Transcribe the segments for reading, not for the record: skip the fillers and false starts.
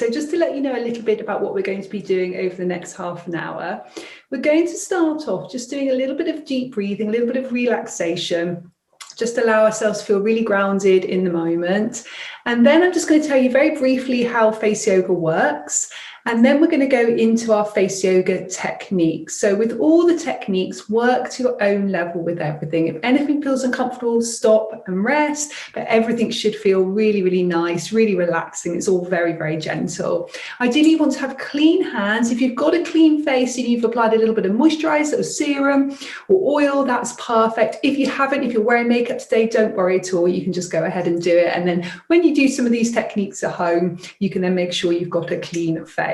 So just to let you know a little bit about what we're going to be doing over the next half an hour, we're going to start off just doing a little bit of deep breathing, a little bit of relaxation, just allow ourselves to feel really grounded in the moment. And then I'm just going to tell you very briefly how face yoga works. And then we're going to go into our face yoga techniques. So with all the techniques, work to your own level with everything. If anything feels uncomfortable, stop and rest, but everything should feel really, really nice, really relaxing. It's all very, very gentle. Ideally, you want to have clean hands. If you've got a clean face and you've applied a little bit of moisturizer or serum or oil, that's perfect. If you haven't, if you're wearing makeup today, don't worry at all. You can just go ahead and do it. And then when you do some of these techniques at home, you can then make sure you've got a clean face.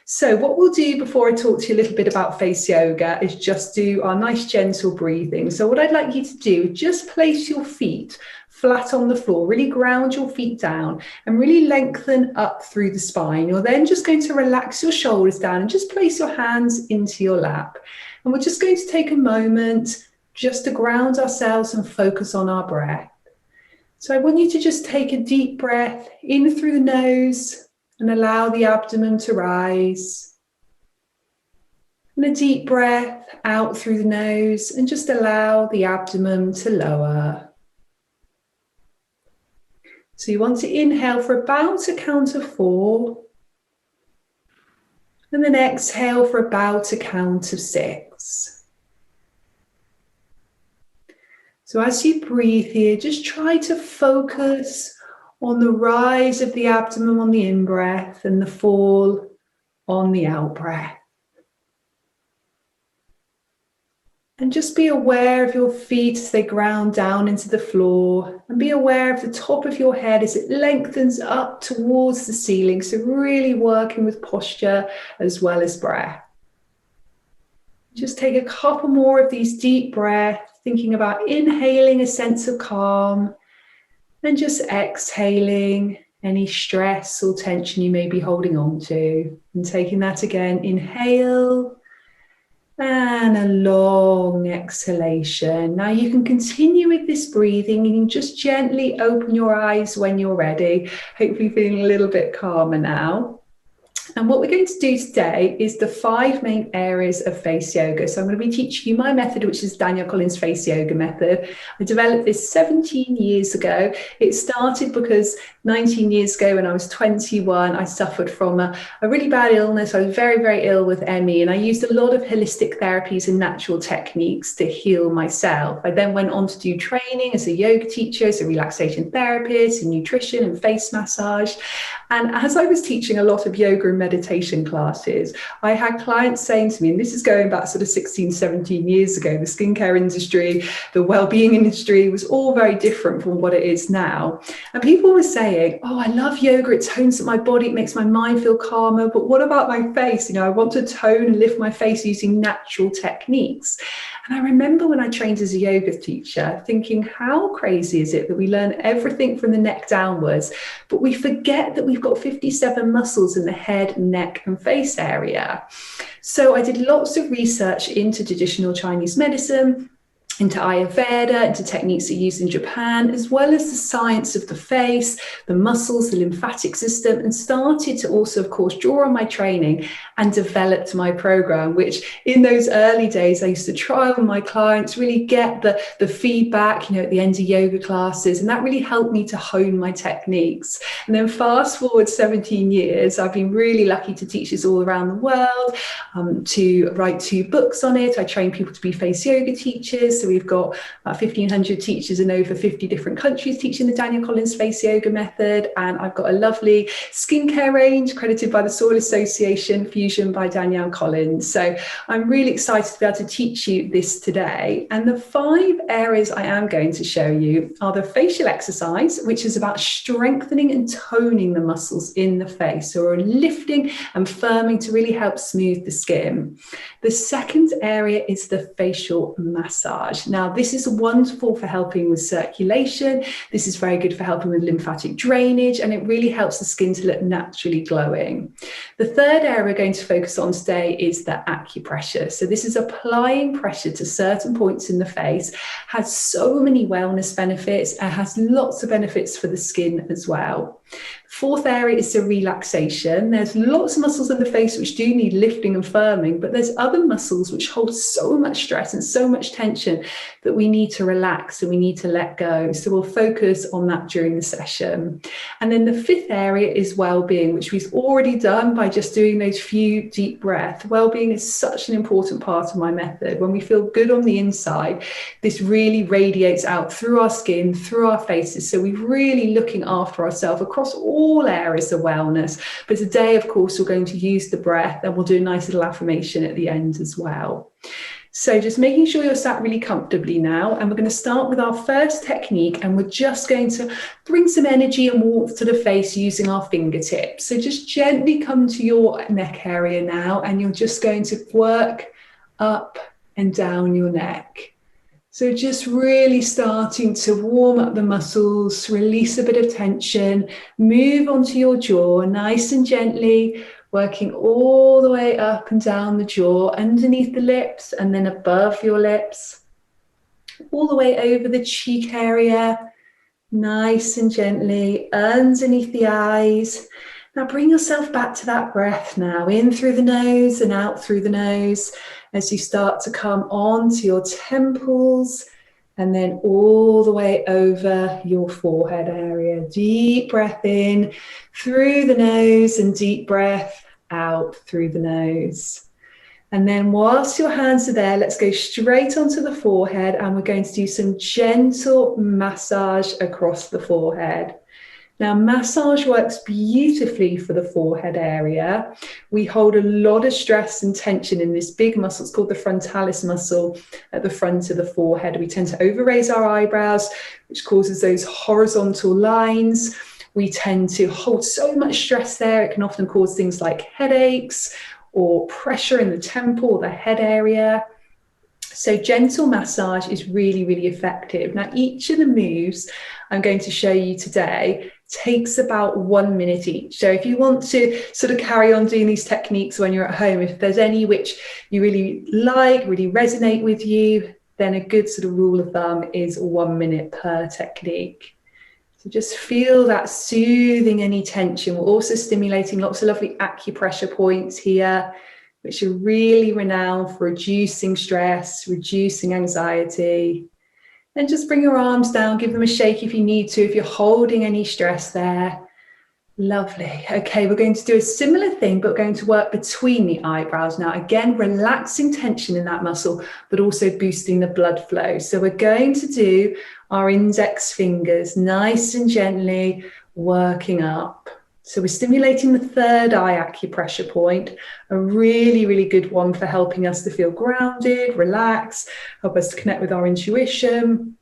So what we'll do before I talk to you a little bit about face yoga is just do our nice gentle breathing. So what I'd like you to do, just place your feet flat on the floor, really ground your feet down and really lengthen up through the spine. You're then just going to relax your shoulders down and just place your hands into your lap. And we're just going to take a moment just to ground ourselves and focus on our breath. So I want you to just take a deep breath in through the nose and allow the abdomen to rise. And a deep breath out through the nose and just allow the abdomen to lower. So you want to inhale for about a count of 4. And then exhale for about a count of 6. So as you breathe here, just try to focus on the rise of the abdomen on the in-breath and the fall on the out-breath. And just be aware of your feet as they ground down into the floor, and be aware of the top of your head as it lengthens up towards the ceiling. So really working with posture as well as breath. Just take a couple more of these deep breaths, thinking about inhaling a sense of calm, and just exhaling any stress or tension you may be holding on to. And taking that again, inhale and a long exhalation. Now you can continue with this breathing. You can just gently open your eyes when you're ready, hopefully feeling a little bit calmer now. And what we're going to do today is the 5 main areas of face yoga. So I'm going to be teaching you my method, which is Danielle Collins Face Yoga Method. I developed this 17 years ago. It started because 19 years ago when I was 21, I suffered from a really bad illness. I was very, very ill with ME, and I used a lot of holistic therapies and natural techniques to heal myself. I then went on to do training as a yoga teacher, as a relaxation therapist, in nutrition and face massage. And as I was teaching a lot of yoga and meditation classes, I had clients saying to me, and this is going back sort of 16, 17 years ago, the skincare industry, the well-being industry was all very different from what it is now. And people were saying, oh, I love yoga, it tones up my body, it makes my mind feel calmer, but what about my face? You know, I want to tone and lift my face using natural techniques. And I remember when I trained as a yoga teacher thinking, how crazy is it that we learn everything from the neck downwards, but we forget that we've got 57 muscles in the head, neck and face area. So I did lots of research into traditional Chinese medicine, into Ayurveda, into techniques that are used in Japan, as well as the science of the face, the muscles, the lymphatic system, and started to also, of course, draw on my training and developed my program, which in those early days, I used to try on my clients, really get the feedback, you know, at the end of yoga classes, and that really helped me to hone my techniques. And then fast forward 17 years, I've been really lucky to teach this all around the world, to write 2 books on it. I train people to be face yoga teachers. So we've got about 1,500 teachers in over 50 different countries teaching the Danielle Collins Face Yoga Method. And I've got a lovely skincare range credited by the Soil Association, Fusion by Danielle Collins. So I'm really excited to be able to teach you this today. And the 5 areas I am going to show you are the facial exercise, which is about strengthening and toning the muscles in the face. So we're lifting and firming to really help smooth the skin. The second area is the facial massage. Now, this is wonderful for helping with circulation. This is very good for helping with lymphatic drainage, and it really helps the skin to look naturally glowing. The third area we're going to focus on today is the acupressure. So this is applying pressure to certain points in the face, has so many wellness benefits, and has lots of benefits for the skin as well. Fourth area is the relaxation. There's lots of muscles in the face which do need lifting and firming, but there's other muscles which hold so much stress and so much tension that we need to relax and we need to let go. So we'll focus on that during the session. And then the fifth area is well-being, which we've already done by just doing those few deep breaths. Well-being is such an important part of my method. When we feel good on the inside, this really radiates out through our skin, through our faces. So we're really looking after ourselves across all areas of wellness. But today, of course, we're going to use the breath, and we'll do a nice little affirmation at the end as well. So just making sure you're sat really comfortably now, and we're going to start with our first technique, and we're just going to bring some energy and warmth to the face using our fingertips. So just gently come to your neck area now, and you're just going to work up and down your neck. So just really starting to warm up the muscles, release a bit of tension, move onto your jaw nice and gently, working all the way up and down the jaw, underneath the lips and then above your lips, all the way over the cheek area, nice and gently, underneath the eyes. Now bring yourself back to that breath now, in through the nose and out through the nose, as you start to come on to your temples and then all the way over your forehead area. Deep breath in through the nose and deep breath out through the nose. And then whilst your hands are there, let's go straight onto the forehead, and we're going to do some gentle massage across the forehead. Now, massage works beautifully for the forehead area. We hold a lot of stress and tension in this big muscle. It's called the frontalis muscle at the front of the forehead. We tend to overraise our eyebrows, which causes those horizontal lines. We tend to hold so much stress there. It can often cause things like headaches or pressure in the temple or the head area. So gentle massage is really, really effective. Now, each of the moves I'm going to show you today takes about 1 minute each. So if you want to sort of carry on doing these techniques when you're at home, if there's any which you really like, really resonate with you, then a good sort of rule of thumb is 1 minute per technique. So just feel that soothing any tension. We're also stimulating lots of lovely acupressure points here, which are really renowned for reducing stress, reducing anxiety. Then just bring your arms down, give them a shake if you need to, if you're holding any stress there. Lovely. Okay, we're going to do a similar thing, but we're going to work between the eyebrows now. Again, relaxing tension in that muscle, but also boosting the blood flow. So we're going to do our index fingers nice and gently working up. So we're stimulating the third eye acupressure point, a really, really good one for helping us to feel grounded, relax, help us to connect with our intuition.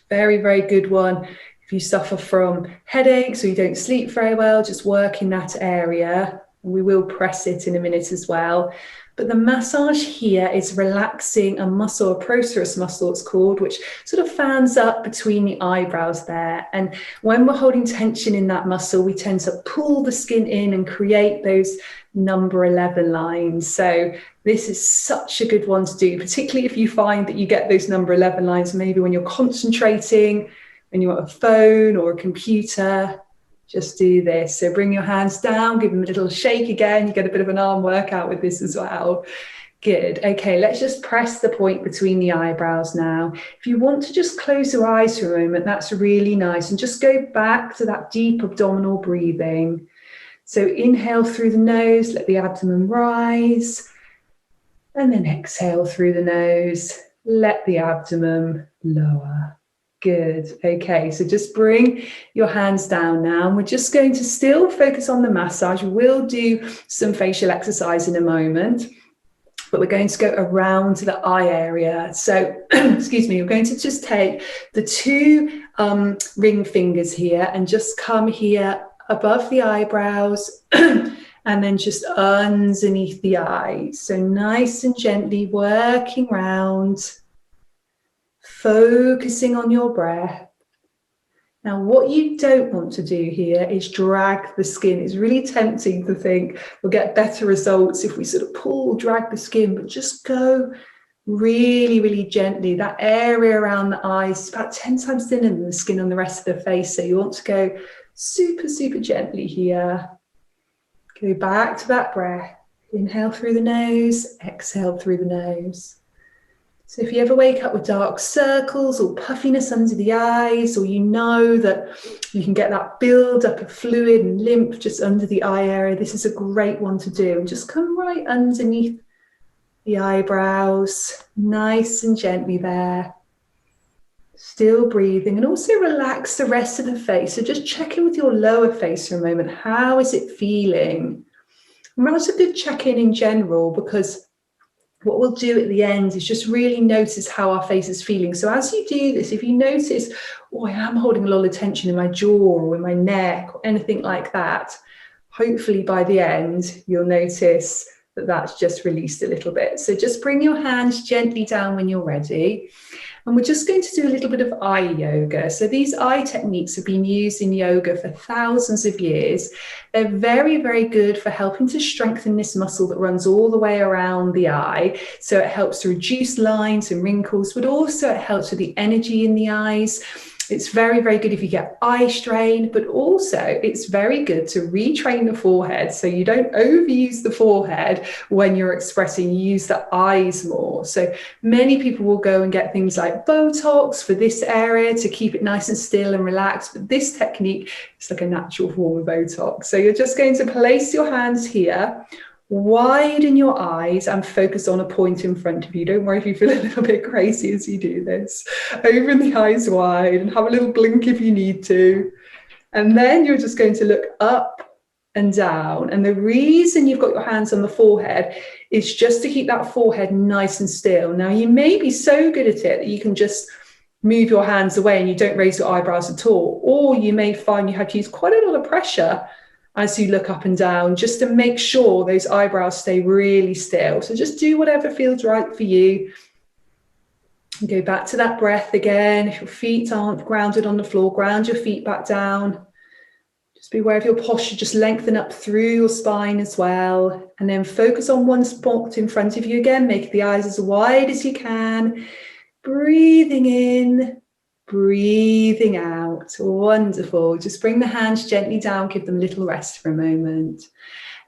Very, very good one. If you suffer from headaches or you don't sleep very well, just work in that area. We will press it in a minute as well. But the massage here is relaxing a muscle, a procerus muscle it's called, which sort of fans up between the eyebrows there. And when we're holding tension in that muscle, we tend to pull the skin in and create those number 11 lines. So this is such a good one to do, particularly if you find that you get those number 11 lines, maybe when you're concentrating, when you're on a phone or a computer. Just do this. So bring your hands down, give them a little shake again. You get a bit of an arm workout with this as well. Good. Okay, let's just press the point between the eyebrows now. If you want to just close your eyes for a moment, that's really nice. And just go back to that deep abdominal breathing. So inhale through the nose, let the abdomen rise. And then exhale through the nose, let the abdomen lower. Good. Okay, so just bring your hands down now, and we're just going to still focus on the massage. We'll do some facial exercise in a moment, but we're going to go around to the eye area. So, excuse me, we're going to just take the two ring fingers here and just come here above the eyebrows and then just underneath the eyes. So nice and gently working round, focusing on your breath. Now, what you don't want to do here is drag the skin. It's really tempting to think we'll get better results if we sort of drag the skin, but just go really, really gently. That area around the eyes is about 10 times thinner than the skin on the rest of the face. So you want to go super, super gently here. Go back to that breath. Inhale through the nose, exhale through the nose. So if you ever wake up with dark circles or puffiness under the eyes, or you know that you can get that build up of fluid and lymph just under the eye area, this is a great one to do. And just come right underneath the eyebrows, nice and gently there. Still breathing, and also relax the rest of the face. So just check in with your lower face for a moment. How is it feeling? And that's a good check-in in general, because what we'll do at the end is just really notice how our face is feeling. So as you do this, if you notice, oh, I am holding a lot of tension in my jaw or in my neck or anything like that, hopefully by the end, you'll notice that that's just released a little bit. So just bring your hands gently down when you're ready. And we're just going to do a little bit of eye yoga. So these eye techniques have been used in yoga for thousands of years. They're very, very good for helping to strengthen this muscle that runs all the way around the eye. So it helps to reduce lines and wrinkles, but also it helps with the energy in the eyes. It's very, very good if you get eye strain, but also it's very good to retrain the forehead so you don't overuse the forehead when you're expressing. You use the eyes more. So many people will go and get things like Botox for this area to keep it nice and still and relaxed, but this technique is like a natural form of Botox. So you're just going to place your hands here, widen your eyes and focus on a point in front of you. Don't worry if you feel a little bit crazy as you do this. Open the eyes wide and have a little blink if you need to. And then you're just going to look up and down. And the reason you've got your hands on the forehead is just to keep that forehead nice and still. Now, you may be so good at it that you can just move your hands away and you don't raise your eyebrows at all. Or you may find you have to use quite a lot of pressure as you look up and down, just to make sure those eyebrows stay really still. So just do whatever feels right for you. And go back to that breath again. If your feet aren't grounded on the floor, ground your feet back down. Just be aware of your posture, just lengthen up through your spine as well. And then focus on one spot in front of you again. Make the eyes as wide as you can. Breathing in. Breathing out. Wonderful. Just bring the hands gently down, give them a little rest for a moment.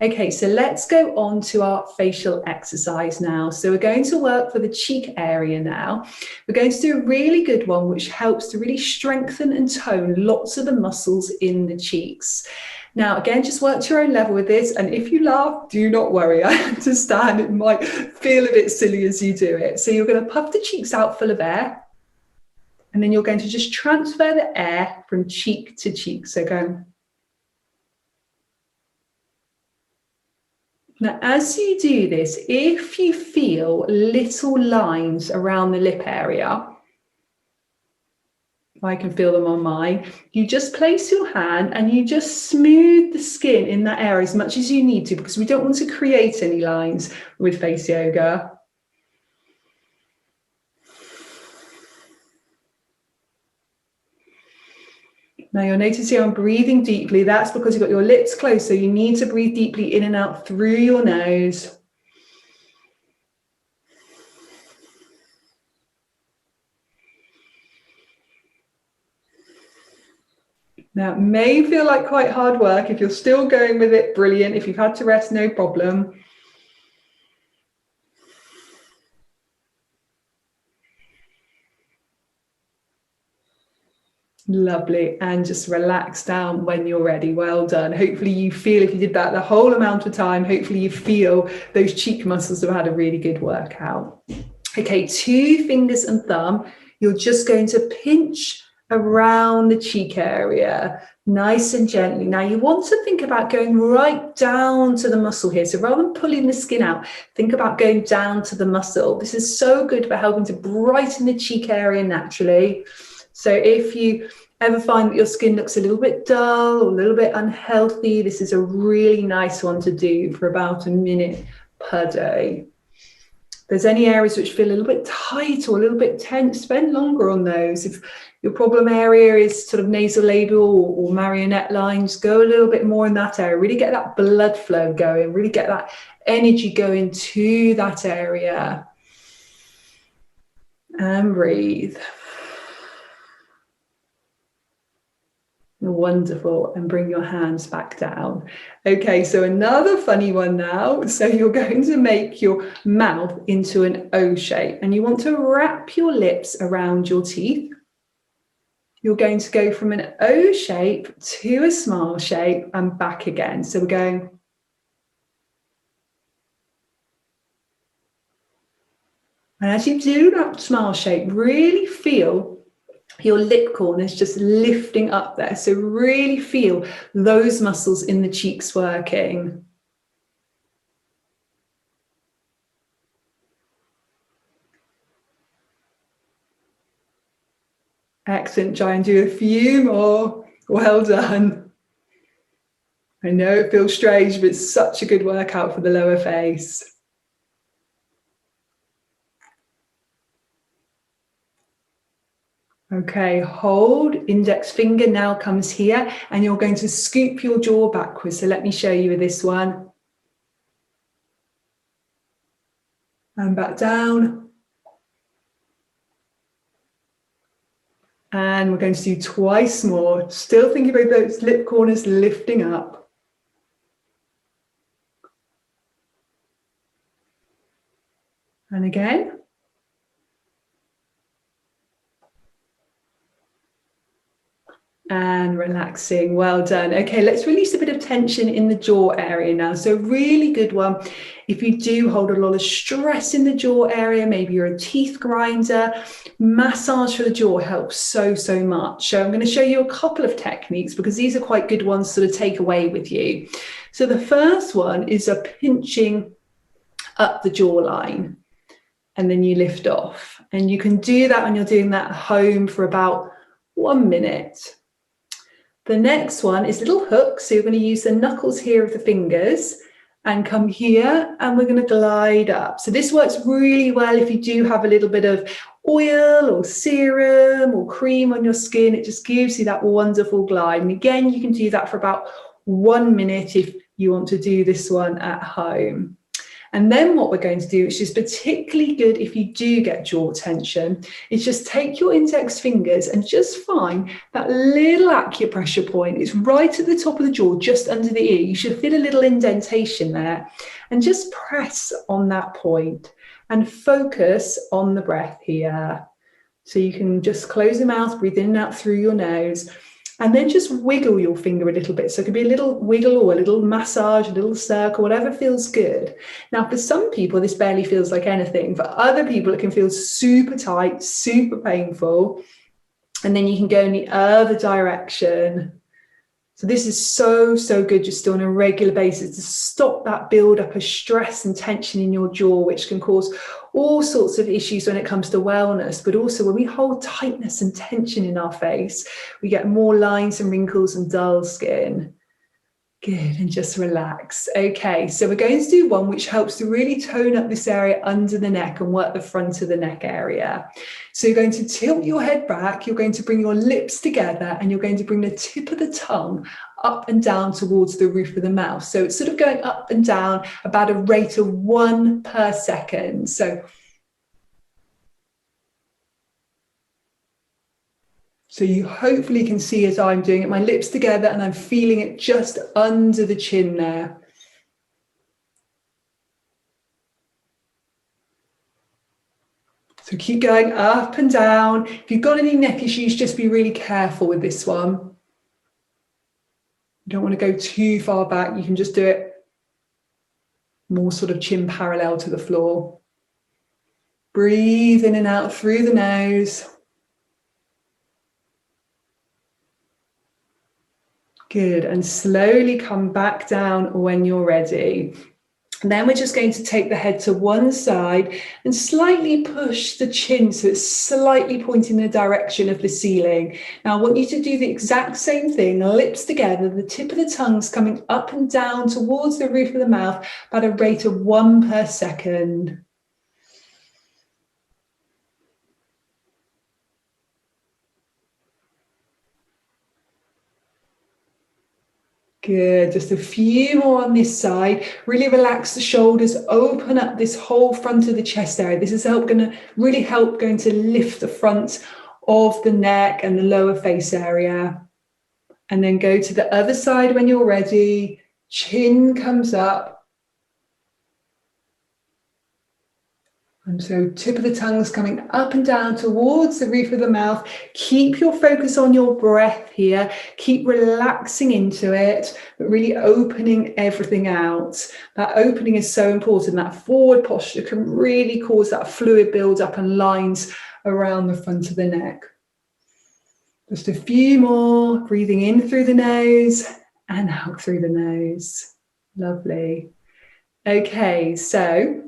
Okay, so let's go on to our facial exercise now. So we're going to work for the cheek area now. We're going to do a really good one, which helps to really strengthen and tone lots of the muscles in the cheeks. Now, again, just work to your own level with this. And if you laugh, do not worry. I understand it might feel a bit silly as you do it. So you're going to puff the cheeks out full of air. And then you're going to just transfer the air from cheek to cheek. So go. Now, as you do this, if you feel little lines around the lip area, I can feel them on mine, you just place your hand and you just smooth the skin in that area as much as you need to, because we don't want to create any lines with face yoga. Now you'll notice here I'm breathing deeply. That's because you've got your lips closed, so you need to breathe deeply in and out through your nose. Now it may feel like quite hard work. If you're still going with it, brilliant. If you've had to rest, no problem. Lovely. And just relax down when you're ready. Well done. Hopefully you feel, if you did that the whole amount of time, hopefully you feel those cheek muscles have had a really good workout. Okay, 2 fingers and thumb. You're just going to pinch around the cheek area, nice and gently. Now you want to think about going right down to the muscle here. So rather than pulling the skin out, think about going down to the muscle. This is so good for helping to brighten the cheek area naturally. So if you ever find that your skin looks a little bit dull or a little bit unhealthy, this is a really nice one to do for about a minute per day. If there's any areas which feel a little bit tight or a little bit tense, spend longer on those. If your problem area is sort of nasolabial or marionette lines, go a little bit more in that area. Really get that blood flow going, really get that energy going to that area. And breathe. Wonderful. And bring your hands back down. Okay, so another funny one now. So you're going to make your mouth into an O shape, and you want to wrap your lips around your teeth. You're going to go from an O shape to a smile shape and back again. So we're going. And as you do that smile shape, really feel your lip corners just lifting up there. So really feel those muscles in the cheeks working. Excellent. Try and do a few more. Well done. I know it feels strange, but it's such a good workout for the lower face. Okay, hold, index finger now comes here, and you're going to scoop your jaw backwards. So let me show you with this one. And back down. And we're going to do twice more. Still thinking about those lip corners lifting up. And again. And relaxing. Well done. Okay, let's release a bit of tension in the jaw area now. So really good one. If you do hold a lot of stress in the jaw area, maybe you're a teeth grinder, massage for the jaw helps so much. So I'm going to show you a couple of techniques because these are quite good ones to sort of take away with you. So the first one is a pinching up the jawline, and then you lift off. And you can do that when you're doing that at home for about 1 minute. The next one is little hooks. So you're going to use the knuckles here of the fingers and come here, and we're going to glide up. So this works really well if you do have a little bit of oil or serum or cream on your skin. It just gives you that wonderful glide. And again, you can do that for about 1 minute if you want to do this one at home. And then what we're going to do, which is particularly good if you do get jaw tension, is just take your index fingers and just find that little acupressure point. It's right at the top of the jaw, just under the ear. You should feel a little indentation there. And just press on that point and focus on the breath here. So you can just close the mouth, breathe in and out through your nose. And then just wiggle your finger a little bit. So it could be a little wiggle or a little massage, a little circle, whatever feels good. Now, for some people, this barely feels like anything. For other people, it can feel super tight, super painful. And then you can go in the other direction. So this is so good just on a regular basis to stop that build up of stress and tension in your jaw, which can cause all sorts of issues when it comes to wellness. But also when we hold tightness and tension in our face, we get more lines and wrinkles and dull skin. Good, and just relax. Okay, so we're going to do one which helps to really tone up this area under the neck and work the front of the neck area. So you're going to tilt your head back, you're going to bring your lips together, and you're going to bring the tip of the tongue up and down towards the roof of the mouth. So it's sort of going up and down about a rate of 1 per second. So you hopefully can see as I'm doing it, my lips together, and I'm feeling it just under the chin there. So keep going up and down. If you've got any neck issues, just be really careful with this one. You don't want to go too far back. You can just do it more sort of chin parallel to the floor. Breathe in and out through the nose. Good, and slowly come back down when you're ready. And then we're just going to take the head to one side and slightly push the chin so it's slightly pointing in the direction of the ceiling. Now I want you to do the exact same thing, lips together, the tip of the tongue's coming up and down towards the roof of the mouth at a rate of 1 per second. Good, just a few more on this side. Really relax the shoulders, open up this whole front of the chest area. This is going to lift the front of the neck and the lower face area. And then go to the other side when you're ready. Chin comes up. And so tip of the tongue's coming up and down towards the roof of the mouth. Keep your focus on your breath here. Keep relaxing into it, but really opening everything out. That opening is so important. That forward posture can really cause that fluid build-up and lines around the front of the neck. Just a few more, breathing in through the nose and out through the nose. Lovely. Okay, so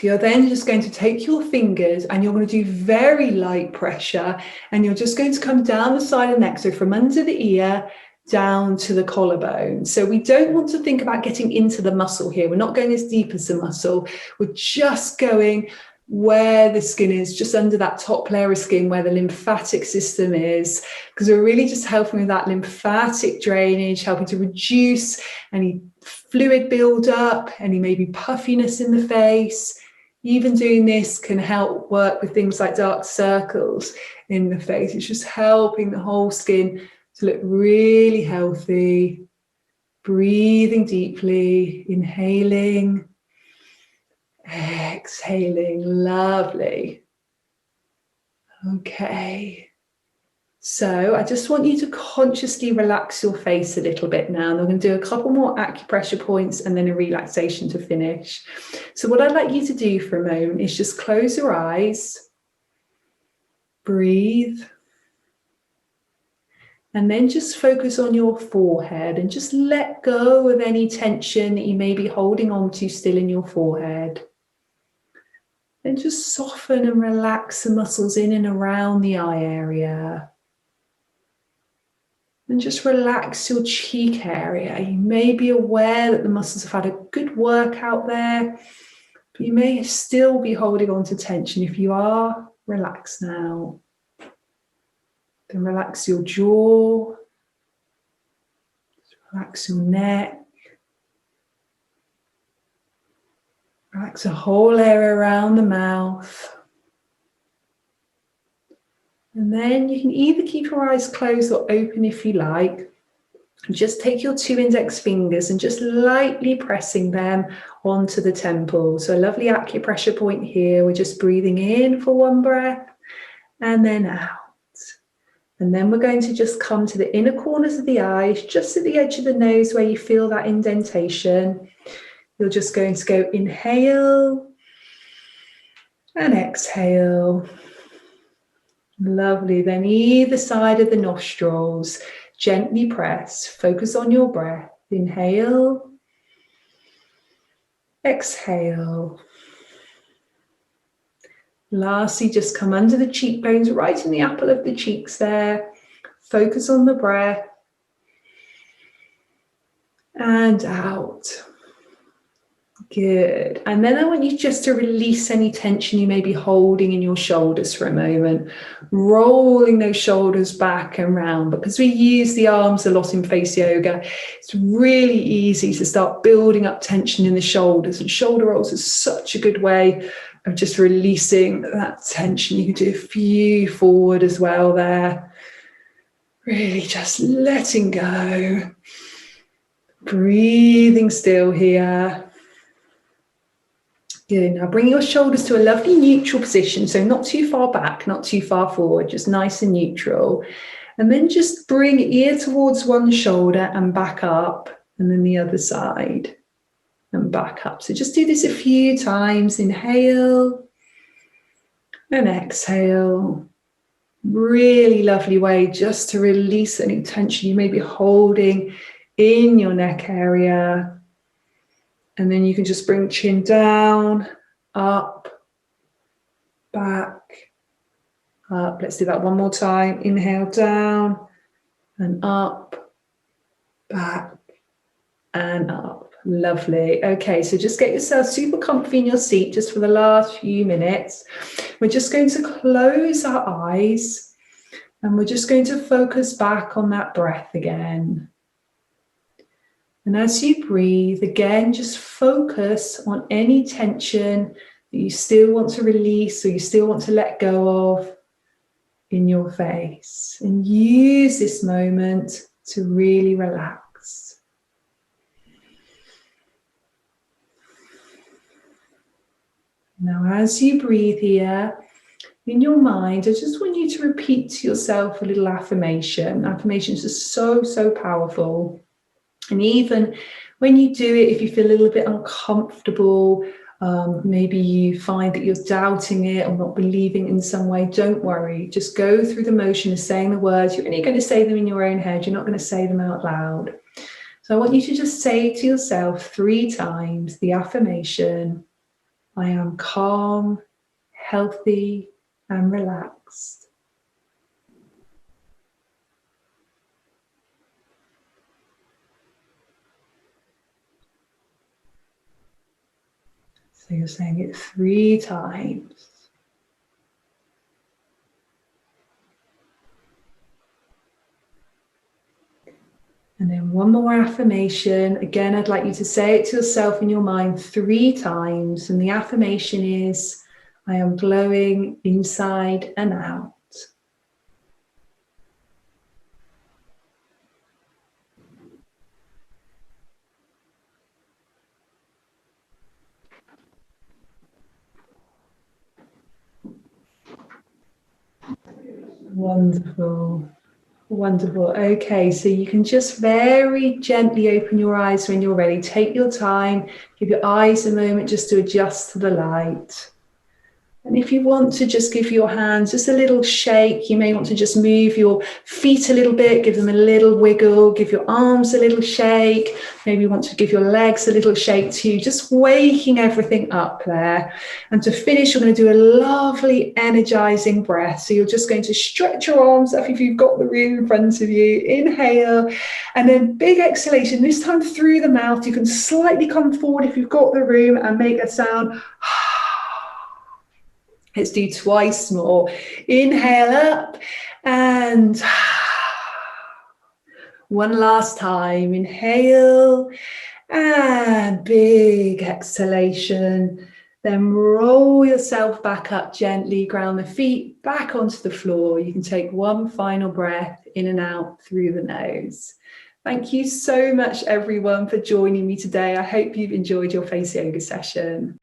you're then just going to take your fingers and you're going to do very light pressure, and you're just going to come down the side of the neck, so from under the ear down to the collarbone. So we don't want to think about getting into the muscle here. We're not going as deep as the muscle. We're just going where the skin is, just under that top layer of skin where the lymphatic system is, because we're really just helping with that lymphatic drainage, helping to reduce any fluid buildup, any maybe puffiness in the face. Even doing this can help work with things like dark circles in the face. It's just helping the whole skin to look really healthy. Breathing deeply, inhaling, exhaling. Lovely. Okay. So I just want you to consciously relax your face a little bit now. And I'm going to do a couple more acupressure points and then a relaxation to finish. So what I'd like you to do for a moment is just close your eyes, breathe, and then just focus on your forehead and just let go of any tension that you may be holding on to still in your forehead. Then just soften and relax the muscles in and around the eye area. And just relax your cheek area. You may be aware that the muscles have had a good workout there, but you may still be holding on to tension. If you are, relax now. Then relax your jaw, relax your neck, relax the whole area around the mouth. And then you can either keep your eyes closed or open if you like. Just take your 2 index fingers and just lightly pressing them onto the temple. So a lovely acupressure point here. We're just breathing in for one breath and then out. And then we're going to just come to the inner corners of the eyes, just at the edge of the nose where you feel that indentation. You're just going to go inhale and exhale. Lovely. Then either side of the nostrils, gently press. Focus on your breath. Inhale. Exhale. Lastly, just come under the cheekbones, right in the apple of the cheeks there. Focus on the breath. And out. Good. And then I want you just to release any tension you may be holding in your shoulders for a moment, rolling those shoulders back and round. Because we use the arms a lot in face yoga, it's really easy to start building up tension in the shoulders, and shoulder rolls is such a good way of just releasing that tension. You can do a few forward as well there. Really just letting go. Breathing still here. Good. Now bring your shoulders to a lovely neutral position. So not too far back, not too far forward, just nice and neutral. And then just bring ear towards one shoulder and back up, and then the other side and back up. So just do this a few times. Inhale and exhale. Really lovely way just to release any tension you may be holding in your neck area. And then you can just bring chin down, up, back, up. Let's do that one more time. Inhale down and up, back and up. Lovely. Okay, so just get yourself super comfy in your seat just for the last few minutes. We're just going to close our eyes and we're just going to focus back on that breath again. And as you breathe, again, just focus on any tension that you still want to release or you still want to let go of in your face. And use this moment to really relax. Now, as you breathe here, in your mind, I just want you to repeat to yourself a little affirmation. Affirmations are so, so powerful. And even when you do it, if you feel a little bit uncomfortable, maybe you find that you're doubting it or not believing in some way, don't worry. Just go through the motion of saying the words. You're only going to say them in your own head. You're not going to say them out loud. So I want you to just say to yourself 3 times the affirmation, I am calm, healthy, and relaxed. So you're saying it 3 times. And then one more affirmation. Again, I'd like you to say it to yourself in your mind 3 times. And the affirmation is, I am glowing inside and out. Wonderful. Wonderful. Okay, so you can just very gently open your eyes when you're ready. Take your time, give your eyes a moment just to adjust to the light. And if you want to just give your hands just a little shake, you may want to just move your feet a little bit, give them a little wiggle, give your arms a little shake. Maybe you want to give your legs a little shake too, just waking everything up there. And to finish, you're going to do a lovely energizing breath. So you're just going to stretch your arms up if you've got the room in front of you. Inhale, and then big exhalation, this time through the mouth. You can slightly come forward if you've got the room and make a sound. Let's do twice more. Inhale up and one last time. Inhale and big exhalation. Then roll yourself back up gently, ground the feet back onto the floor. You can take one final breath in and out through the nose. Thank you so much, everyone, for joining me today. I hope you've enjoyed your face yoga session.